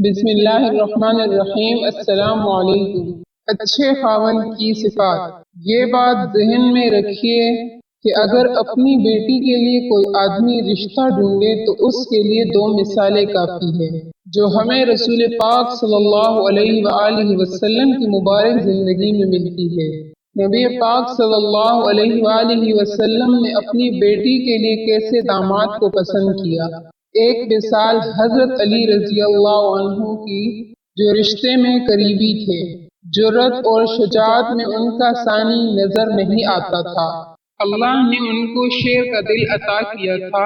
بسم اللہ الرحمن الرحیم۔ السلام علیکم۔ اچھے خاوند کی صفات۔ یہ بات ذہن میں رکھیے کہ اگر اپنی بیٹی کے لیے کوئی آدمی رشتہ ڈھونڈے تو اس کے لیے دو مثالیں کافی ہے جو ہمیں رسول پاک صلی اللہ علیہ وآلہ وسلم کی مبارک زندگی میں ملتی ہے۔ نبی پاک صلی اللہ علیہ وآلہ وسلم نے اپنی بیٹی کے لیے کیسے داماد کو پسند کیا۔ ایک مثال حضرت علی رضی اللہ عنہ کی، جو رشتے میں قریبی تھے، جرأت اور شجاعت میں ان کا ثانی نظر نہیں آتا تھا۔ اللہ نے ان کو شیر کا دل عطا کیا تھا،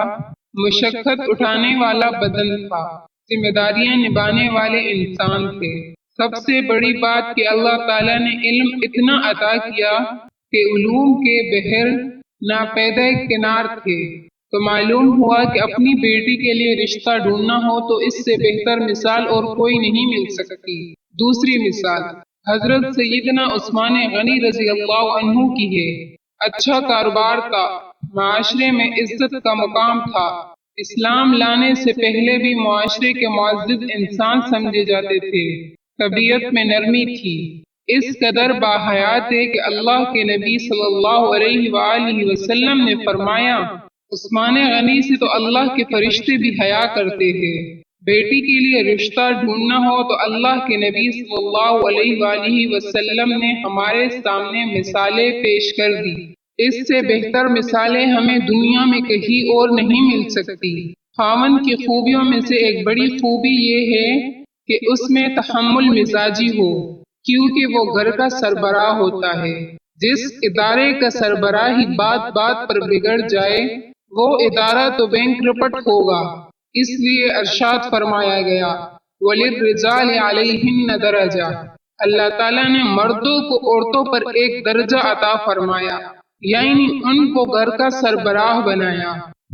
مشقت اٹھانے والا بدن تھا، ذمہ داریاں نبھانے والے انسان تھے۔ سب سے بڑی بات کہ اللہ تعالیٰ نے علم اتنا عطا کیا کہ علوم کے بحر ناپیدہ کنار تھے۔ تو معلوم ہوا کہ اپنی بیٹی کے لیے رشتہ ڈھونڈنا ہو تو اس سے بہتر مثال اور کوئی نہیں مل سکتی۔ دوسری مثال حضرت سیدنا عثمان غنی رضی اللہ عنہ کی ہے۔ اچھا کاروبار تھا، معاشرے میں عزت کا مقام تھا، اسلام لانے سے پہلے بھی معاشرے کے معزز انسان سمجھے جاتے تھے، طبیعت میں نرمی تھی، اس قدر باحیات ہے کہ اللہ کے نبی صلی اللہ علیہ وآلہ وسلم نے فرمایا، عثمان غنی سے تو اللہ کے فرشتے بھی حیا کرتے ہیں۔ بیٹی کے لیے رشتہ ڈھونڈنا ہو تو اللہ کے نبی صلی اللہ علیہ وآلہ وسلم نے ہمارے سامنے مثالیں پیش کر دی۔ اس سے بہتر مثالیں ہمیں دنیا میں کہیں اور نہیں مل سکتی۔ خاوند کی خوبیوں میں سے ایک بڑی خوبی یہ ہے کہ اس میں تحمل مزاجی ہو، کیونکہ وہ گھر کا سربراہ ہوتا ہے۔ جس ادارے کا سربراہ ہی بات بات پر بگڑ جائے وہ ادارہ تو بینکرپٹ ہوگا۔ اس لیے ارشاد فرمایا گیا، وَلِلرِّجَالِ عَلَيْهِنَّ دَرَجَةٌ۔ اللہ تعالیٰ نے مردوں کو عورتوں پر ایک درجہ عطا فرمایا، یعنی ان کو گھر کا سربراہ بنایا۔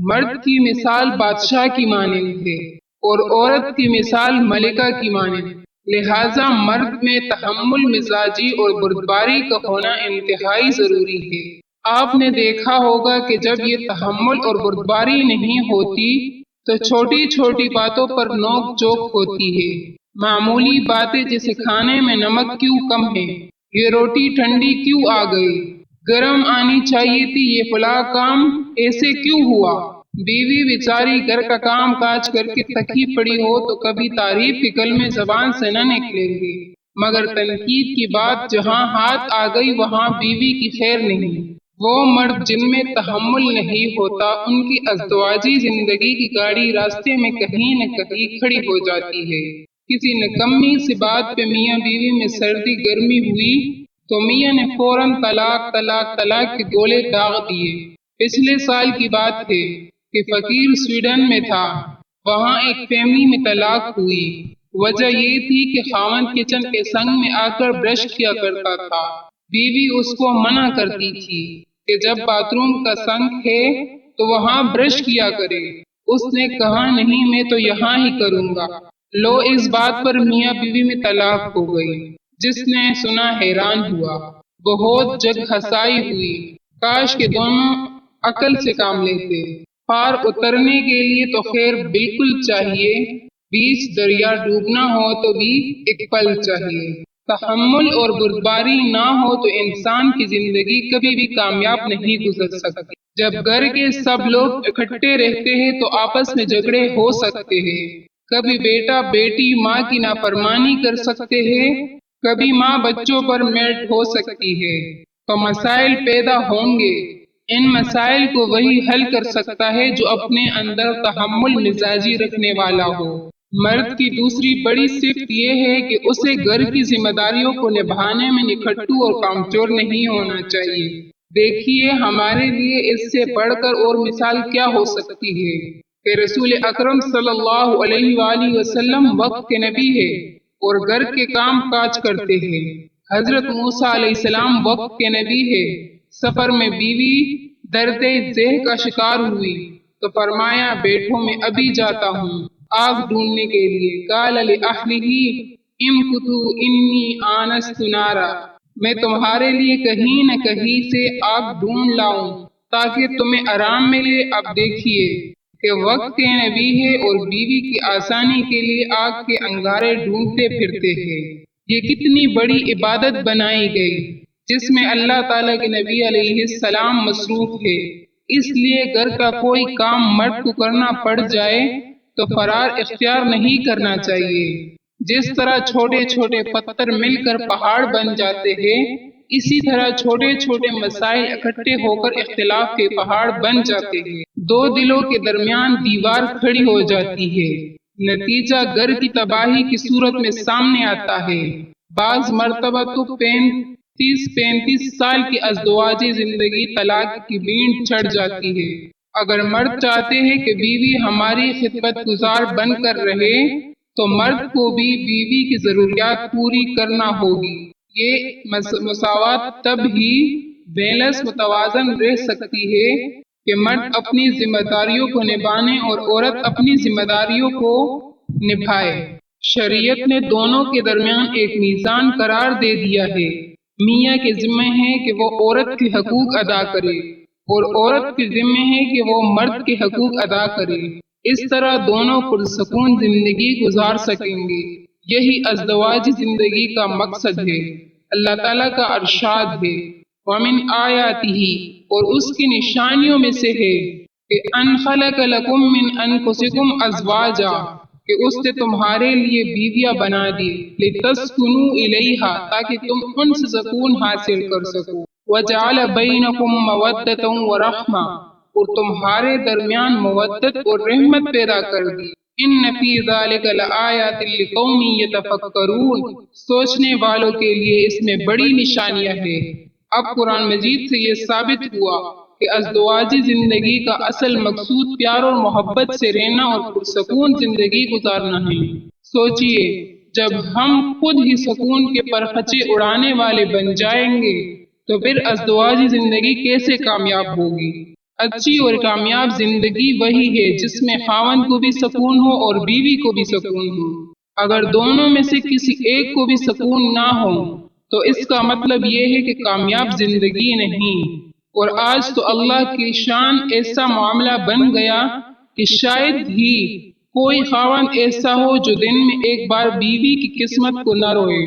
مرد کی مثال بادشاہ کی مانند ہے اور عورت کی مثال ملکہ کی مانند، لہذا مرد میں تحمل مزاجی اور بردباری کا ہونا انتہائی ضروری ہے۔ آپ نے دیکھا ہوگا کہ جب یہ تحمل اور بردباری نہیں ہوتی تو چھوٹی چھوٹی باتوں پر نوک جھوک ہوتی ہے۔ معمولی باتیں جیسے کھانے میں نمک کیوں کم ہے، یہ روٹی ٹھنڈی کیوں آ گئی، گرم آنی چاہیے تھی، یہ فلاں کام ایسے کیوں ہوا۔ بیوی بیچاری گھر کا کام کاج کر کے تھکی پڑی ہو تو کبھی تعریف کے کلمے زبان سے نہ نکلیں گے، مگر تنقید کی بات جہاں ہاتھ آ گئی وہاں بیوی کی خیر نہیں۔ وہ مرد جن میں تحمل نہیں ہوتا ان کی ازدواجی زندگی کی گاڑی راستے میں کہیں نہ کہیں کھڑی ہو جاتی ہے۔ کسی نکمی سی بات پہ میاں بیوی میں سردی گرمی ہوئی تو میاں نے فوراً طلاق طلاق طلاق کے گولے داغ دیے۔ پچھلے سال کی بات ہے کہ فقیر سویڈن میں تھا، وہاں ایک فیملی میں طلاق ہوئی۔ وجہ یہ تھی کہ خاوند کچن کے سنگ میں آ کر برش کیا کرتا تھا، بیوی اس کو منع کرتی تھی کہ جب باتھ روم کا سنک ہے تو وہاں برش کیا کرے۔ اس نے کہا نہیں میں تو یہاں ہی کروں گا۔ لو اس بات پر میاں بیوی میں طلاق ہو گئی۔ جس نے سنا حیران ہوا، بہت جگ ہنسائی ہوئی، کاش کہ دونوں عقل سے کام لیتے۔ پار اترنے کے لیے تو خیر بالکل چاہیے، بیچ دریا ڈوبنا ہو تو بھی ایک پل چاہیے۔ تحمل اور بردباری نہ ہو تو انسان کی زندگی کبھی بھی کامیاب نہیں گزر سکتی۔ جب گھر کے سب لوگ اکٹھے رہتے ہیں تو آپس میں جھگڑے ہو سکتے ہیں، کبھی بیٹا بیٹی ماں کی نافرمانی کر سکتے ہیں، کبھی ماں بچوں پر میڈ ہو سکتی ہے، تو مسائل پیدا ہوں گے۔ ان مسائل کو وہی حل کر سکتا ہے جو اپنے اندر تحمل مزاجی رکھنے والا ہو۔ مرد کی دوسری بڑی صفت یہ ہے کہ اسے گھر کی ذمہ داریوں کو نبھانے میں نکھٹو اور کامچور نہیں ہونا چاہیے۔ دیکھیے ہمارے لیے اس سے بڑھ کر اور مثال کیا ہو سکتی ہے کہ رسول اکرم صلی اللہ علیہ وآلہ وسلم وقت کے نبی ہے اور گھر کے کام کاج کرتے ہیں۔ حضرت موسیٰ علیہ السلام وقت کے نبی ہے، سفر میں بیوی درد ذہ کا شکار ہوئی تو فرمایا بیٹھو میں ابھی جاتا ہوں آگ ڈھونڈنے کے لیے۔ قال لأہلہ امکثوا انی آنست نارا، میں تمہارے لیے کہیں نہ کہیں سے آگ ڈھونڈ لاؤں تاکہ تمہیں آرام ملے۔ اب دیکھیے کہ وقت کے نبی ہے اور بیوی کی آسانی کے لیے آگ کے انگارے ڈھونڈتے پھرتے ہیں۔ یہ کتنی بڑی عبادت بنائی گئی جس میں اللہ تعالیٰ کے نبی علیہ السلام مصروف ہے۔ اس لیے گھر کا کوئی کام مرد کو کرنا پڑ جائے تو فرار اختیار نہیں کرنا چاہیے۔ جس طرح چھوٹے چھوٹے پتھر مل کر پہاڑ بن جاتے ہیں، اسی طرح چھوٹے چھوٹے مسائل اکٹھے ہو کر اختلاف کے پہاڑ بن جاتے ہیں۔ دو دلوں کے درمیان دیوار کھڑی ہو جاتی ہے، نتیجہ گھر کی تباہی کی صورت میں سامنے آتا ہے۔ بعض مرتبہ تو 35 سال کی ازدواجی زندگی طلاق کی بینٹ چڑھ جاتی ہے۔ اگر مرد چاہتے ہیں کہ بیوی ہماری خدمت گزار بن کر رہے تو مرد کو بھی بیوی کی ضروریات پوری کرنا ہوگی۔ یہ مساوات تب ہی بیلنس متوازن رہ سکتی ہے کہ مرد اپنی ذمہ داریوں کو نبھانے اور عورت اپنی ذمہ داریوں کو نبھائے۔ شریعت نے دونوں کے درمیان ایک میزان قرار دے دیا ہے۔ میاں کے ذمہ ہے کہ وہ عورت کے حقوق ادا کرے اور عورت کے ذمہ ہے کہ وہ مرد کے حقوق ادا کرے۔ اس طرح دونوں پرسکون زندگی گزار سکیں گے۔ یہی ازدواجی زندگی کا مقصد ہے۔ اللہ تعالیٰ کا ارشاد ہے، وَمِنْ آیَاتِهِ، اور اس کی نشانیوں میں سے ہے کہ أَنْ خَلَقَ لَكُم مِّنْ أَنفُسِكُمْ أَزْوَاجًا، کہ اس نے تمہارے لیے بیویاں بنا دی، لِتَسْكُنُوا إِلَيْهَا، تاکہ تم ان سے سکون حاصل کر سکو، وَجَعَلَ بَيْنَكُم مَّوَدَّةً وَرَحْمَةً، اور تمہارے درمیان مودت اور رحمت پیدا کر دی۔ إِنَّ فِي ذَلِكَ لَآيَاتٍ لِقَوْمٍ يَتَفَكَّرُونَ، سوچنے والوں کے لیے اس میں بڑی نشانیاں ہیں۔ اب قرآن مجید سے یہ ثابت ہوا کہ ازدواجی زندگی کا اصل مقصود پیار اور محبت سے رہنا اور پرسکون زندگی گزارنا ہے۔ سوچئے، جب ہم خود ہی سکون کے پرخچے اڑانے والے بن جائیں گے تو پھر ازدواجی زندگی کیسے کامیاب ہوگی؟ اچھی اور کامیاب زندگی وہی ہے جس میں خاوند کو بھی سکون ہو اور بیوی کو بھی سکون ہو۔ اگر دونوں میں سے کسی ایک کو بھی سکون نہ ہو تو اس کا مطلب یہ ہے کہ کامیاب زندگی نہیں۔ اور آج تو اللہ کی شان ایسا معاملہ بن گیا کہ شاید ہی کوئی خاوند ایسا ہو جو دن میں ایک بار بیوی کی قسمت کو نہ روئے،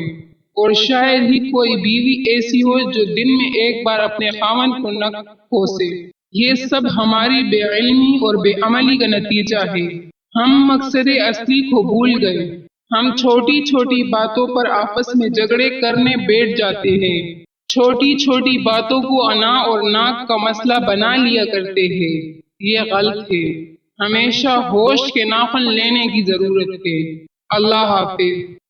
اور شاید ہی کوئی بیوی ایسی ہو جو دن میں ایک بار اپنے خاوند کو نہ کوسے۔ یہ سب ہماری بے علمی اور بے عملی کا نتیجہ ہے۔ ہم مقصد اصلی کو بھول گئے۔ ہم چھوٹی چھوٹی باتوں پر آپس میں جھگڑے کرنے بیٹھ جاتے ہیں، چھوٹی چھوٹی باتوں کو انا اور ناک کا مسئلہ بنا لیا کرتے ہیں۔ یہ غلط ہے۔ ہمیشہ ہوش کے ناخن لینے کی ضرورت ہے۔ اللہ حافظ۔